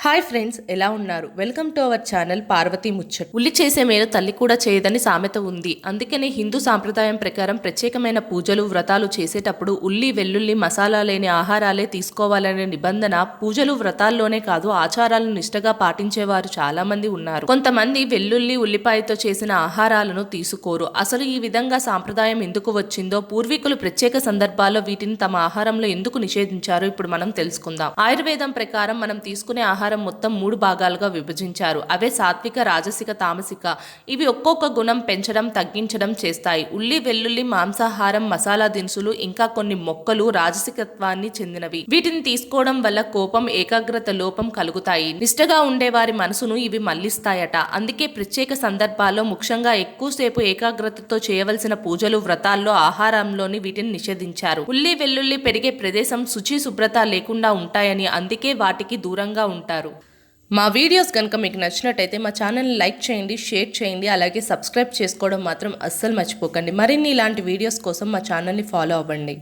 Hi friends, ఎలా ఉన్నారు? Welcome to our channel Parvati Muchchat. ఉల్లి చేసే మేలు తల్లి కూడా చేయదని సామెత ఉంది. అందుకనే హిందూ సాంప్రదాయం ప్రకారం ప్రత్యేకమైన పూజలు వ్రతాలు చేసేటప్పుడు ఉల్లి వెల్లుల్లి మసాలా లేని ఆహారాలే తీసుకోవాలనే నిబంధన పూజలు వ్రతాల్లోనే కాదు, ఆచారాలను నిష్టగా పాటించేవారు చాలా మంది ఉన్నారు. కొంతమంది వెల్లుల్లి ఉల్లిపాయతో చేసిన ఆహారాలను తీసుకోరు. అసలు ఈ విధంగా సాంప్రదాయం ఎందుకు వచ్చిందో, పూర్వీకులు ప్రత్యేక సందర్భాల్లో వీటిని తమ ఆహారంలో ఎందుకు నిషేధించారో ఇప్పుడు మనం తెలుసుకుందాం. ఆయుర్వేదం ప్రకారం మనం తీసుకునే ఆహారం మొత్తం 3 భాగాలుగా విభజించారు. అవే సాత్విక, రాజసిక, తామసిక. ఇవి ఒక్కొక్క గుణం పెంచడం తగ్గించడం చేస్తాయి. ఉల్లి వెల్లుల్లి మాంసాహారం, మసాలా దినుసులు, ఇంకా కొన్ని మొక్కలు రాజసికత్వాన్ని చెందినవి. వీటిని తీసుకోవడం వల్ల కోపం, ఏకాగ్రత లోపం కలుగుతాయి. నిష్టగా ఉండే వారి మనసును ఇవి మళ్లిస్తాయట. అందుకే ప్రత్యేక సందర్భాల్లో, ముఖ్యంగా ఎక్కువసేపు ఏకాగ్రతతో చేయవలసిన పూజలు వ్రతాల్లో ఆహారంలోని వీటిని నిషేధించారు. ఉల్లి వెల్లుల్లి పెరిగే ప్రదేశం శుచి శుభ్రత లేకుండా ఉంటాయని, అందుకే వాటికి దూరంగా ఉంటారు. మా వీడియోస్ కనుక మీకు నచ్చినట్టయితే మా ఛానల్ని లైక్ చేయండి, షేర్ చేయండి, అలాగే సబ్స్క్రైబ్ చేసుకోవడం మాత్రం అస్సలు మర్చిపోకండి. మరిన్ని ఇలాంటి వీడియోస్ కోసం మా ఛానల్ని ఫాలో అవ్వండి.